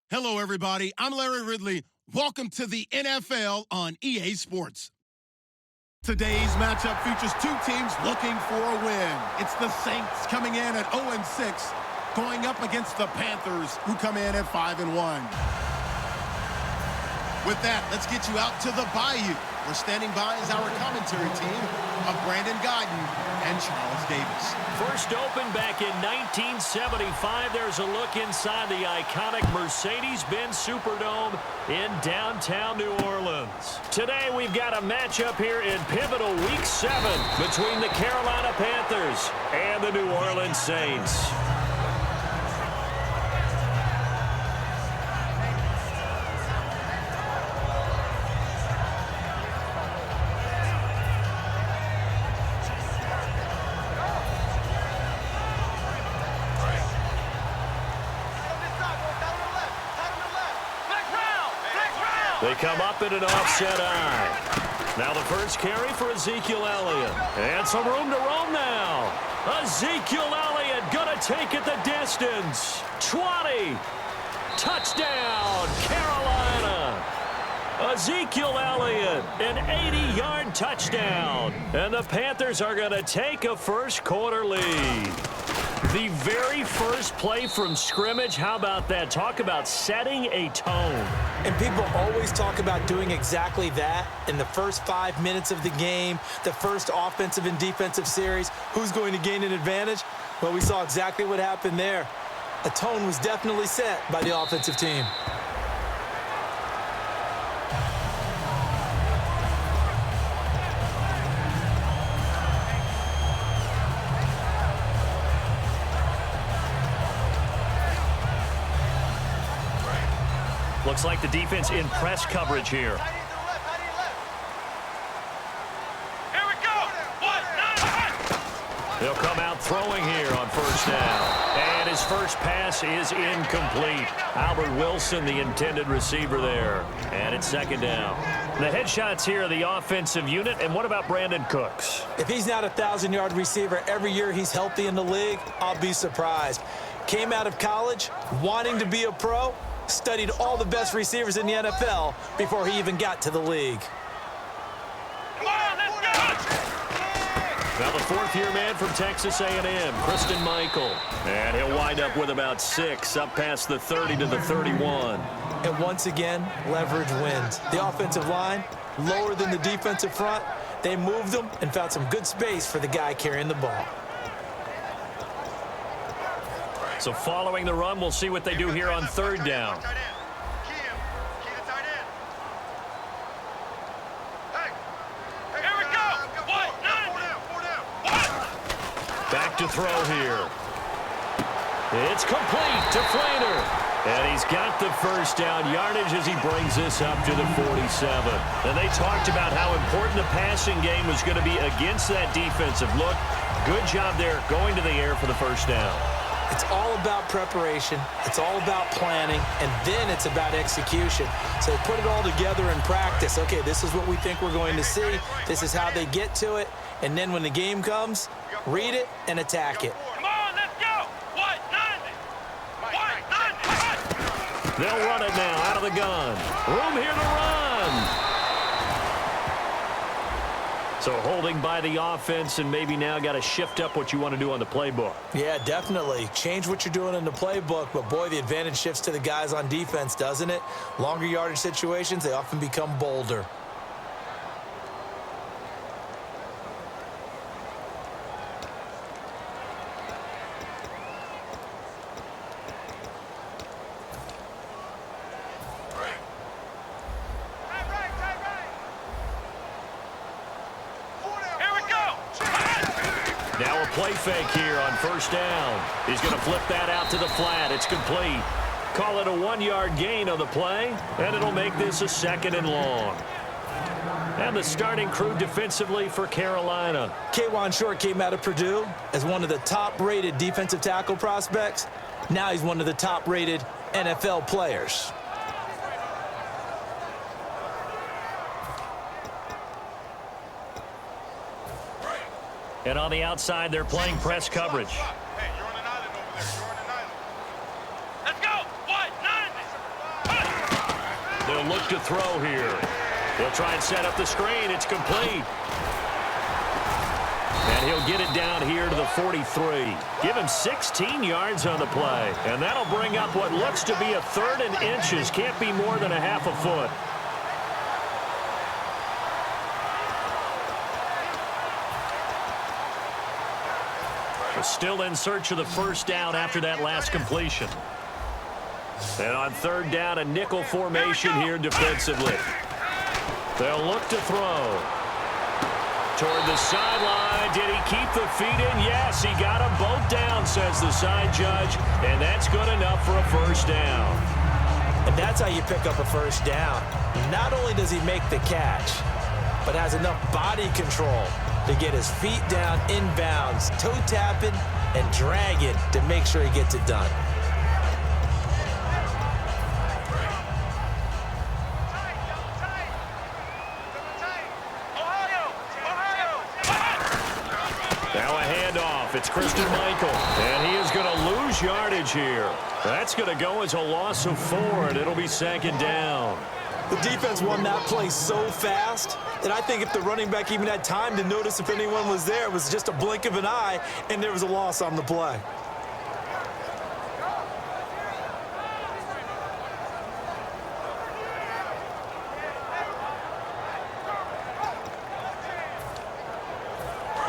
Hello, everybody. I'm Larry Ridley. Welcome to the NFL on EA Sports. Today's matchup features two teams looking for a win. It's the Saints coming in at 0-6, going up against the Panthers, who come in at 5-1. With that, let's get you out to the Bayou. We're standing by as our commentary team of Brandon Guyton and Charles Davis. First opened back in 1975. There's a look inside the iconic Mercedes-Benz Superdome in downtown New Orleans. Today we've got a matchup here in pivotal Week 7 between the Carolina Panthers and the New Orleans Saints. They come up in an offset eye. Now the first carry for Ezekiel Elliott. And some room to roam now. Ezekiel Elliott going to take it the distance. 20. Touchdown, Carolina. Ezekiel Elliott, an 80-yard touchdown. And the Panthers are going to take a first-quarter lead. The very first play from scrimmage, how about that? Talk about setting a tone. And people always talk about doing exactly that in the first 5 minutes of the game, the first offensive and defensive series. Who's going to gain an advantage? Well, we saw exactly what happened there. A tone was definitely set by the offensive team. Looks like the defense in press coverage here. He'll come out throwing here on first down. And his first pass is incomplete. Albert Wilson, the intended receiver there. And it's second down. The headshots here are the offensive unit. And what about Brandon Cooks? If he's not a 1,000-yard receiver every year he's healthy in the league, I'll be surprised. Came out of college wanting to be a pro. Studied all the best receivers in the NFL before he even got to the league. Come on, let's go! Now the fourth-year man from Texas A&M, Christian Michael. And he'll wind up with about 6, up past the 30 to the 31. And once again, leverage wins. The offensive line, lower than the defensive front. They moved them and found some good space for the guy carrying the ball. So following the run, we'll see what they do here on third down. Back to throw here. It's complete to Flainer. And he's got the first down yardage as he brings this up to the 47. And they talked about how important the passing game was going to be against that defensive look. Good job there going to the air for the first down. It's all about preparation. It's all about planning. And then it's about execution. So they put it all together in practice. Okay, this is what we think we're going to see. This is how they get to it. And then when the game comes, read it and attack it. Come on, let's go! What? 90! What? 90! They'll run it now out of the gun. Room here to run. So holding by the offense, and maybe now got to shift up what you want to do on the playbook. Yeah, definitely. Change what you're doing in the playbook, but boy, the advantage shifts to the guys on defense, doesn't it? Longer yardage situations, they often become bolder. Now a play fake here on first down. He's going to flip that out to the flat. It's complete. Call it a 1-yard gain on the play, and it'll make this a 2nd and long. And the starting crew defensively for Carolina. K'Wan Short came out of Purdue as one of the top-rated defensive tackle prospects. Now he's one of the top-rated NFL players. And on the outside, they're playing press coverage. Hey, you're on an island over there. You're on an island. Let's go! What? 90! look to throw here. He'll try and set up the screen. It's complete. And he'll get it down here to the 43. Give him 16 yards on the play. And that'll bring up what looks to be a 3rd and inches. Can't be more than a half a foot. We're still in search of the first down after that last completion. And on 3rd down, a nickel formation here defensively. They'll look to throw. Toward the sideline. Did he keep the feet in? Yes, he got them both down, says the side judge. And that's good enough for a first down. And that's how you pick up a first down. Not only does he make the catch, but has enough body control to get his feet down inbounds, toe tapping and dragging to make sure he gets it done. It's Christian Michael, and he is going to lose yardage here. That's going to go as a loss of 4, and it'll be 2nd down. The defense won that play so fast that I think if the running back even had time to notice if anyone was there, it was just a blink of an eye, and there was a loss on the play.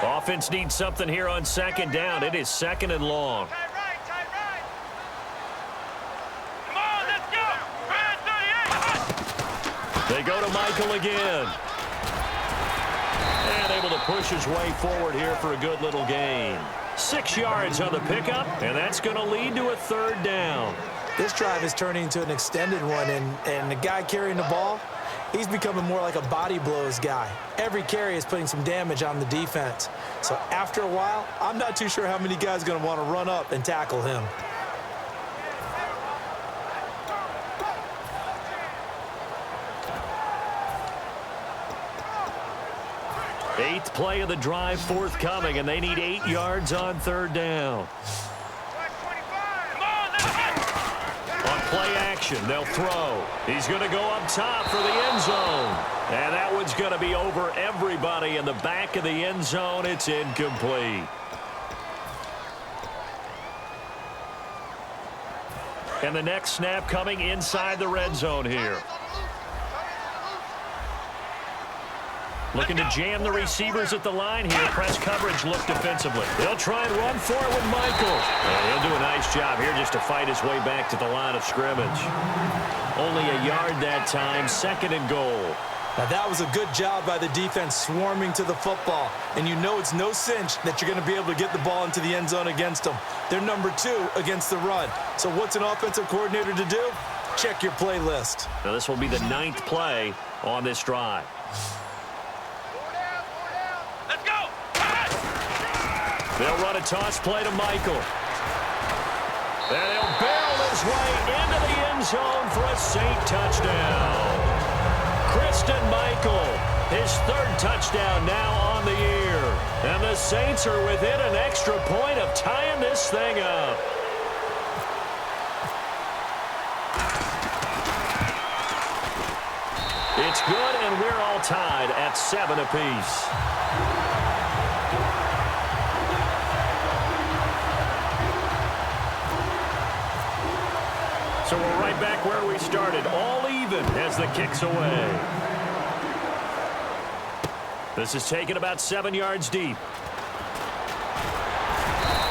Offense needs something here on 2nd down. It is 2nd and long. Come on, let's go. They go to Michael again. And able to push his way forward here for a good little gain. 6 yards on the pickup, and that's going to lead to a 3rd down. This drive is turning into an extended one, and the guy carrying the ball, he's becoming more like a body blows guy. Every carry is putting some damage on the defense. So after a while, I'm not too sure how many guys are going to want to run up and tackle him. Eighth play of the drive forthcoming, and they need 8 yards on 3rd down. On play action, they'll throw. He's going to go up top for the end zone. And that one's going to be over everybody in the back of the end zone. It's incomplete. And the next snap coming inside the red zone here. Looking to jam the receivers at the line here. Press coverage look defensively. They'll try and run for it with Michael. And he'll do a nice job here just to fight his way back to the line of scrimmage. Only a yard that time. 2nd and goal. Now that was a good job by the defense swarming to the football. And you know it's no cinch that you're going to be able to get the ball into the end zone against them. They're number 2 against the run. So what's an offensive coordinator to do? Check your play list. Now this will be the 9th play on this drive. Let's go. They'll run a toss play to Michael. And he'll barrel his way into the end zone for a Saint touchdown. Christian Michael, his 3rd touchdown now on the year. And the Saints are within an extra point of tying this thing up. It's good, and we're all tied at 7 apiece. So we're right back where we started, all even as the kick's away. This is taken about 7 yards deep.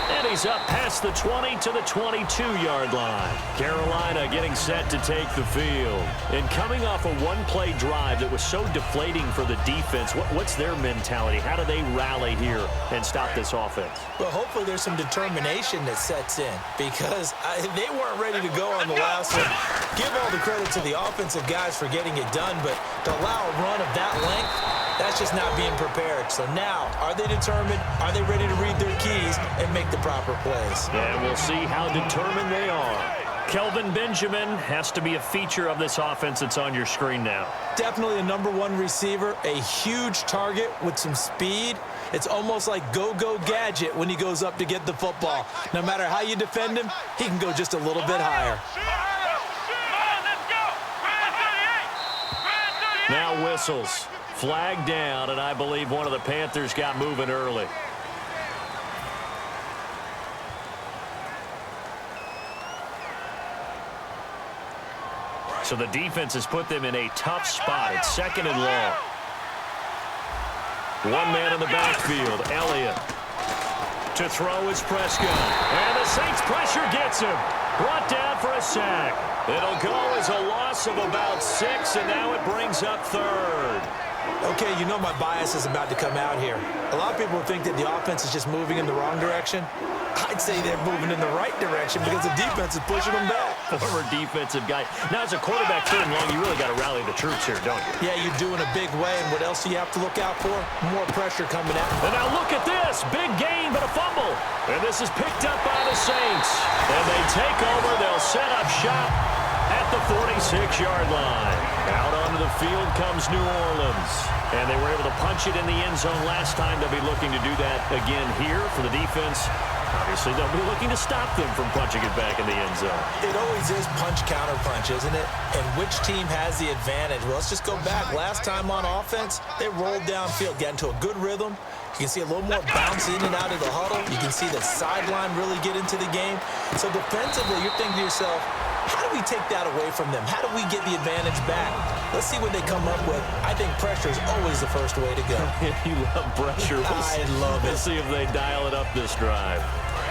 And he's up past the 20 to the 22-yard line. Carolina getting set to take the field. And coming off a one-play drive that was so deflating for the defense, what's their mentality? How do they rally here and stop this offense? Well, hopefully there's some determination that sets in because they weren't ready to go on the last one. Give all the credit to the offensive guys for getting it done, but to allow a run of that length, that's just not being prepared. So now, are they determined? Are they ready to read their keys and make the proper plays? And we'll see how determined they are. Kelvin Benjamin has to be a feature of this offense that's on your screen now. Definitely a #1 receiver, a huge target with some speed. It's almost like go-go gadget when he goes up to get the football. No matter how you defend him, he can go just a little bit higher. Now whistles. Flag down, and I believe one of the Panthers got moving early. So the defense has put them in a tough spot. It's 2nd and long. One man in the backfield, Elliott. To throw is Prescott. And the Saints pressure gets him. Brought down for a sack. It'll go as a loss of about 6, and now it brings up 3rd. Okay, you know my bias is about to come out here. A lot of people think that the offense is just moving in the wrong direction. I'd say they're moving in the right direction because the defense is pushing them back. Former defensive guy. Now, as a quarterback 3rd and long, you really got to rally the troops here, don't you? Yeah, you do in a big way. And what else do you have to look out for? More pressure coming out. And now look at this. Big gain, but a fumble. And this is picked up by the Saints. And they take over. They'll set up shop at the 46-yard line. Out onto the field comes New Orleans. And they were able to punch it in the end zone last time. They'll be looking to do that again here for the defense. Obviously, they'll be looking to stop them from punching it back in the end zone. It always is punch-counter-punch, isn't it? And which team has the advantage? Well, let's just go back. Last time on offense, they rolled downfield, got into a good rhythm. You can see a little more bounce in and out of the huddle. You can see the sideline really get into the game. So defensively, you're thinking to yourself, how do we take that away from them? How do we get the advantage back? Let's see what they come up with. I think pressure is always the first way to go. You love pressure. I love it. We'll see if they dial it up this drive.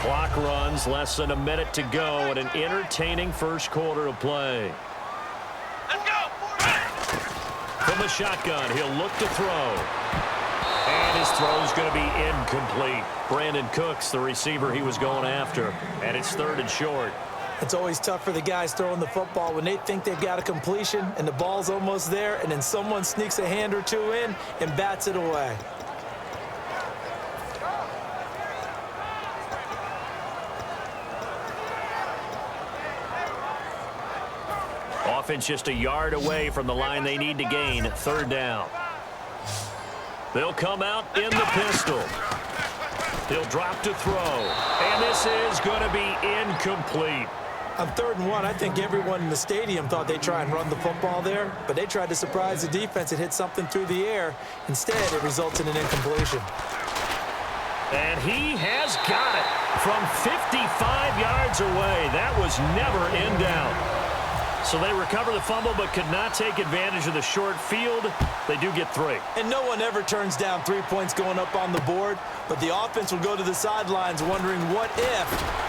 Clock runs, less than a minute to go, and an entertaining first quarter of play. Let's go. From the shotgun, he'll look to throw. And his throw's going to be incomplete. Brandon Cooks, the receiver he was going after. And it's 3rd and short. It's always tough for the guys throwing the football when they think they've got a completion and the ball's almost there, and then someone sneaks a hand or two in and bats it away. Offense just a yard away from the line they need to gain. 3rd down. They'll come out in the pistol. He'll drop to throw. And this is going to be incomplete. On 3rd and 1, I think everyone in the stadium thought they'd try and run the football there, but they tried to surprise the defense and hit something through the air. Instead, it results in an incompletion. And he has got it from 55 yards away. That was never in doubt. So they recover the fumble but could not take advantage of the short field. They do get 3. And no one ever turns down 3 points going up on the board, but the offense will go to the sidelines wondering what if,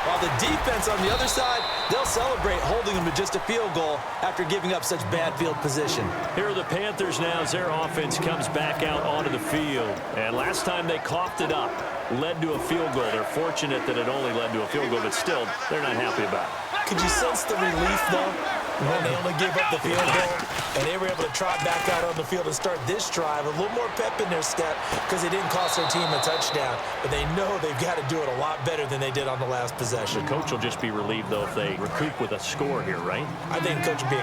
while the defense on the other side, they'll celebrate holding them to just a field goal after giving up such bad field position. Here are the Panthers now as their offense comes back out onto the field. And last time they coughed it up, led to a field goal. They're fortunate that it only led to a field goal, but still, they're not happy about it. Could you sense the relief, though, when they only gave up the field goal and they were able to trot back out on the field and start this drive? A little more pep in their step because they didn't cost their team a touchdown, but they know they've got to do it a lot better than they did on the last possession. The coach will just be relieved, though, if they recoup with a score here, right? I think coach will be